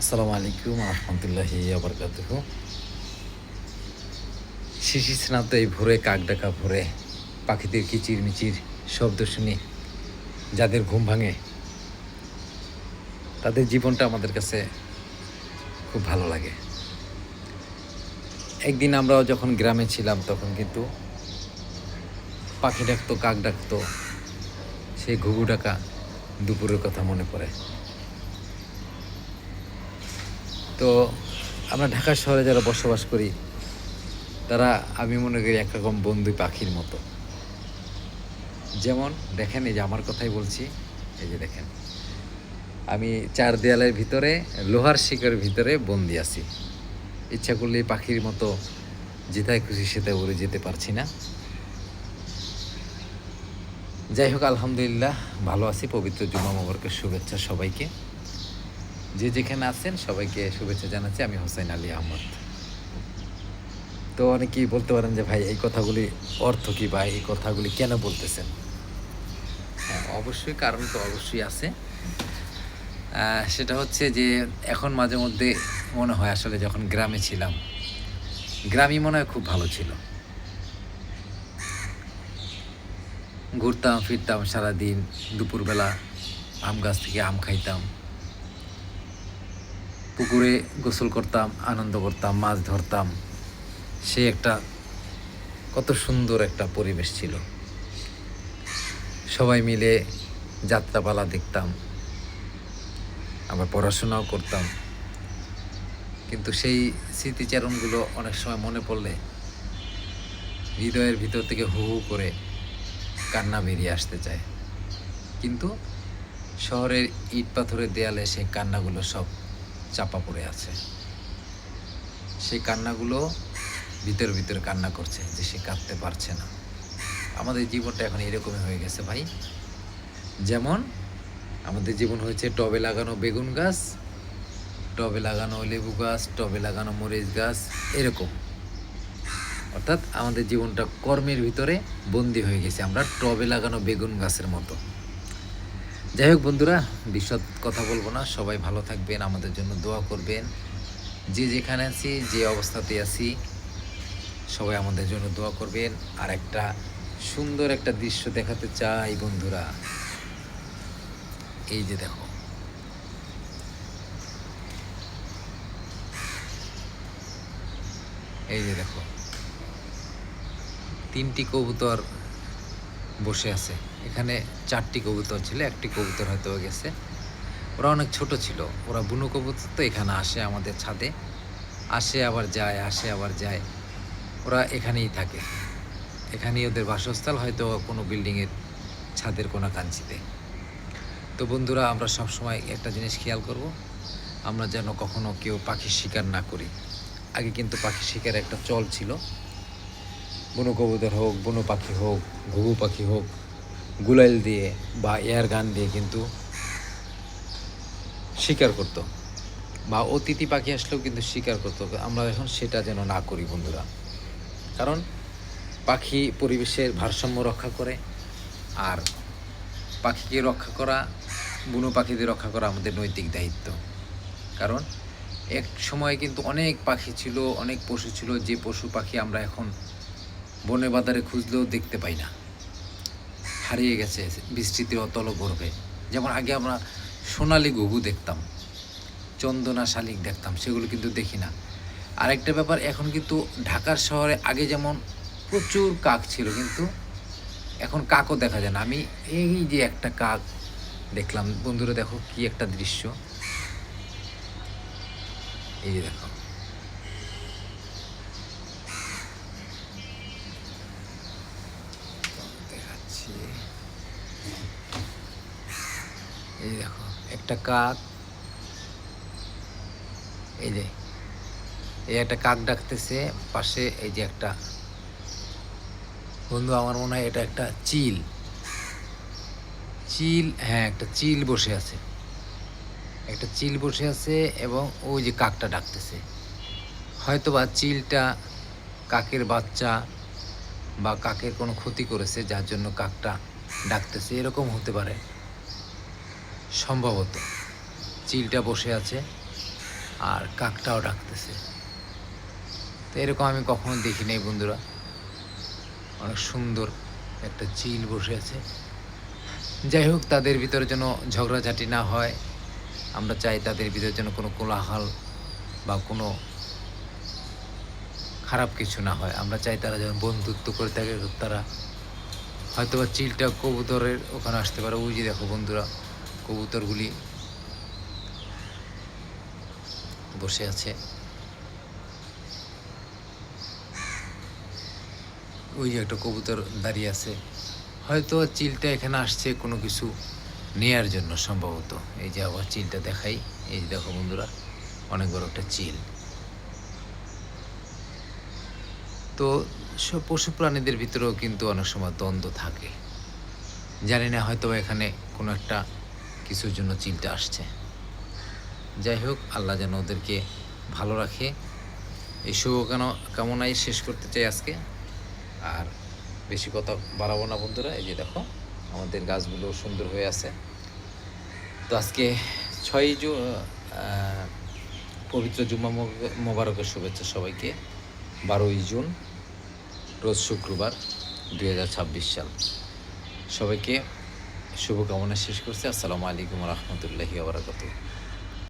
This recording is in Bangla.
আসসালামু আলাইকুম রহমতুল্লাহি আবরকাতুহু। শিশির স্নাত এই ভোরে কাক ডাকা ভোরে পাখিদের কিচিরমিচির শব্দ শুনে যাদের ঘুম ভাঙে তাদের জীবনটা আমাদের কাছে খুব ভালো লাগে। একদিন আমরাও যখন গ্রামে ছিলাম তখন কিন্তু পাখি ডাকতো, কাক ডাকতো, সেই ঘুঘু ডাকা দুপুরের কথা মনে পড়ে। তো আমরা ঢাকা শহরে যারা বসবাস করি তারা আমি মনে করি একরকম বন্ধু পাখির মতো। যেমন দেখেন, এই যে আমার কথাই বলছি, এই যে দেখেন আমি চার দেয়ালের ভিতরে লোহার শিকের ভিতরে বন্দি আছি। ইচ্ছা করলে পাখির মতো যেটাই খুশি সেটাই উড়ে যেতে পারছি না। যাই হোক, আলহামদুলিল্লাহ ভালো আছি। পবিত্র জুমা মোবারকের শুভেচ্ছা সবাইকে, যে যেখানে আছেন সবাইকে শুভেচ্ছা জানাচ্ছি। আমি হোসেন আলী আহমদ। তো অনেকেই বলতে পারেন যে ভাই এই কথাগুলি অর্থ কী বা এই কথাগুলি কেন বলতেছেন? হ্যাঁ, অবশ্যই কারণ তো অবশ্যই আছে। সেটা হচ্ছে যে এখন মাঝে মধ্যে মনে হয় আসলে যখন গ্রামে ছিলাম, গ্রামই মনে হয় খুব ভালো ছিল। ঘুরতাম ফিরতাম সারাদিন, দুপুরবেলা আম গাছ থেকে আম খাইতাম, পুকুরে গোসল করতাম, আনন্দ করতাম, মাছ ধরতাম। সে একটা কত সুন্দর একটা পরিবেশ ছিল। সবাই মিলে যাত্রাপালা দেখতাম, আবার পড়াশোনাও করতাম। কিন্তু সেই স্মৃতিচারণগুলো অনেক সময় মনে পড়লে হৃদয়ের ভিতর থেকে হু হু করে কান্না বেরিয়ে আসতে চায়। কিন্তু শহরের ইট পাথরের দেয়ালে সেই কান্নাগুলো সব চাপা পড়ে আছে। সেই কান্নাগুলো ভিতর ভিতর কান্না করছে যে সে কাঁদতে পারছে না। আমাদের জীবনটা এখন এরকমই হয়ে গেছে ভাই। যেমন আমাদের জীবন হয়েছে টবে লাগানো বেগুন গাছ, টবে লাগানো লেবু গাছ, টবে লাগানো মরিচ গাছ, এরকম। অর্থাৎ আমাদের জীবনটা কর্মের ভিতরে বন্দী হয়ে গেছে, আমরা টবে লাগানো বেগুন গাছের মতো। যাই হোক বন্ধুরা, বিশদ কথা বলবো না। সবাই ভালো থাকবেন, আমাদের জন্য দোয়া করবেন। যে যেখানে আছি, যে অবস্থাতে আছি, সবাই আমাদের জন্য দোয়া করবেন। আর একটা সুন্দর একটা দৃশ্য দেখাতে চাই বন্ধুরা। এই যে দেখো, এই যে দেখো, 3টি কবুতর বসে আছে। এখানে 4টি কবুতর ছিল, একটি কবুতর হয়তো গেছে। ওরা অনেক ছোট ছিল। ওরা বুনো কবুতর, তো এখানে আসে আমাদের ছাদে, আসে আবার যায়, আসে আবার যায়। ওরা এখানেই থাকে, এখানেই ওদের বাসস্থল, হয়তো কোনো বিল্ডিংয়ের ছাদের কোনো কাঞ্চিতে। তো বন্ধুরা, আমরা সবসময় একটা জিনিস খেয়াল করব, আমরা যেন কখনো কেউ পাখির শিকার না করি। আগে কিন্তু পাখি শিকার একটা চল ছিল। বুনো কবুতর হোক, বুনো পাখি হোক, ঘুঘু পাখি হোক, গুলাইল দিয়ে বা এয়ার গান দিয়ে কিন্তু শিকার করতো, বা অতিথি পাখি আসলেও কিন্তু শিকার করতো। আমরা এখন সেটা যেন না করি বন্ধুরা। কারণ পাখি পরিবেশের ভারসাম্য রক্ষা করে, আর পাখিকে রক্ষা করা, বুনো পাখিদের রক্ষা করা আমাদের নৈতিক দায়িত্ব। কারণ এক সময় কিন্তু অনেক পাখি ছিল, অনেক পশু ছিল, যে পশু পাখি আমরা এখন বনে বাজারে খুঁজলেও দেখতে পাই না, হারিয়ে গেছে বিস্তৃতির অতল গর্ভে। যেমন আগে আমরা সোনালি ঘুঘু দেখতাম, চন্দনা শালিক দেখতাম, সেগুলো কিন্তু দেখি না। আরেকটা ব্যাপার, এখন কিন্তু ঢাকার শহরে আগে যেমন প্রচুর কাক ছিল, কিন্তু এখন কাকও দেখা যায় না। আমি এই যে একটা কাক দেখলাম বন্ধুরা, দেখো কি একটা দৃশ্য। এই যে দেখো, দেখাচ্ছি, এই দেখো একটা কাক, এই যে এই একটা কাক ডাকতেছে পাশে। এই যে একটা বন্ধু, আমার মনে হয় এটা একটা চিল, চিল, হ্যাঁ একটা চিল বসে আছে, একটা চিল বসে আছে, এবং ওই যে কাকটা ডাকতেছে। হয়তো বা চিলটা কাকের বাচ্চা বা কাকের কোনো ক্ষতি করেছে, যার জন্য কাকটা ডাকতেছে, এরকম হতে পারে সম্ভবত। চিলটা বসে আছে, আর কাকটাও ডাকতেছে। তো এরকম আমি কখনো দেখি নাই বন্ধুরা। অনেক সুন্দর একটা চিল বসে আছে। যাই হোক, তাদের ভিতরে যেন ঝগড়াঝাটি না হয়। আমরা চাই তাদের ভিতরে যেন কোনো কোলাহল বা কোনো খারাপ কিছু না হয়। আমরা চাই তারা যেন বন্ধুত্ব করে থাকে। তারা হয়তোবা চিলটা কবুতরের ওখানে আসতে পারে। ওই যে দেখো বন্ধুরা, কবুতরগুলি বসে আছে। ওই যে একটা কবুতর দাঁড়িয়ে আছে। হয়তো চিলটা এখানে আসছে কোনো কিছু নেয়ার জন্য সম্ভবত। এই যে আবার চিলটা দেখাই, এই যে দেখো বন্ধুরা, অনেক বড় একটা চিল। তো সব পশু প্রাণীদের ভিতরেও কিন্তু অনেক সময় দ্বন্দ্ব থাকে। জানি না, হয়তো এখানে কোনো একটা কিছুর জন্য চিলটা আসছে। যাই হোক, আল্লাহ যেন ওদেরকে ভালো রাখে, এই কামনাই শেষ করতে চাই আজকে। আর বেশি কথা বাড়াবো না বন্ধুরা। এই যে দেখো আমাদের গাছগুলো সুন্দর হয়ে আছে। তো আজকে 6ই জুন, পবিত্র জুম্মা মোবারকের শুভেচ্ছা সবাইকে। 12ই জুন রোজ শুক্রবার 2026 সাল। সবাইকে শুভকামনা শেষ করছি। আসসালামু আলাইকুম রহমতুল্লাহি ওয়া বারাকাতুহু।